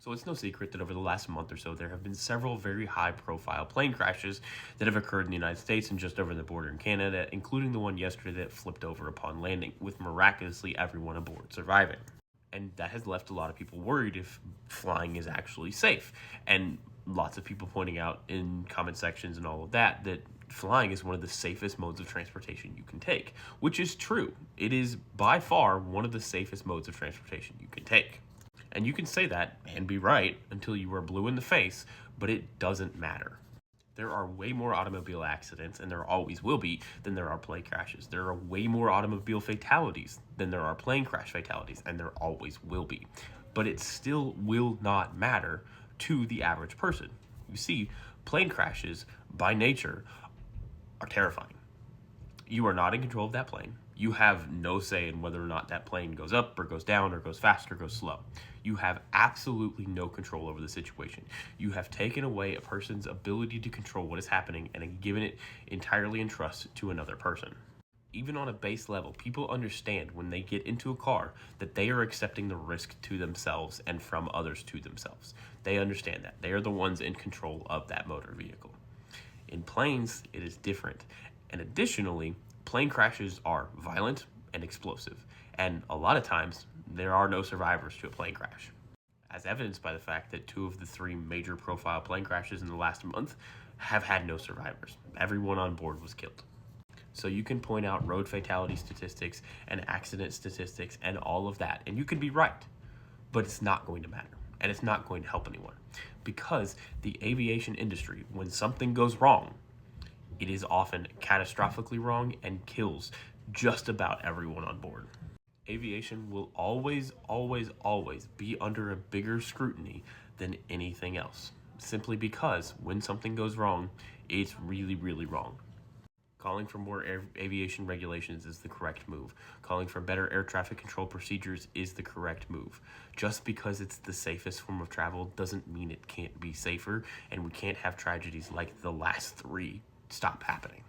So it's no secret that over the last month or so, there have been several very high-profile plane crashes that have occurred in the United States and just over the border in Canada, including the one yesterday that flipped over upon landing, with miraculously everyone aboard surviving. And that has left a lot of people worried if flying is actually safe. And lots of people pointing out in comment sections and all of that flying is one of the safest modes of transportation you can take, which is true. It is by far one of the safest modes of transportation you can take. And you can say that and be right until you are blue in the face, but it doesn't matter. There are way more automobile accidents, and there always will be, than there are plane crashes. There are way more automobile fatalities than there are plane crash fatalities, and there always will be. But it still will not matter to the average person. You see, plane crashes, by nature, are terrifying. You are not in control of that plane. You have no say in whether or not that plane goes up or goes down or goes fast or goes slow. You have absolutely no control over the situation. You have taken away a person's ability to control what is happening and given it entirely in trust to another person. Even on a base level, people understand when they get into a car that they are accepting the risk to themselves and from others to themselves. They understand that. They are the ones in control of that motor vehicle. In planes, it is different. And additionally, plane crashes are violent and explosive, and a lot of times there are no survivors to a plane crash, as evidenced by the fact that 2 of the 3 major profile plane crashes in the last month have had no survivors. Everyone on board was killed. So you can point out road fatality statistics and accident statistics and all of that, and you can be right, but it's not going to matter, and it's not going to help anyone, because the aviation industry, when something goes wrong, it is often catastrophically wrong and kills just about everyone on board. Aviation will always, always, always be under a bigger scrutiny than anything else, simply because when something goes wrong, it's really, really wrong. Calling for more aviation regulations is the correct move. Calling for better air traffic control procedures is the correct move. Just because it's the safest form of travel doesn't mean it can't be safer, and we can't have tragedies like the last 3 stop happening.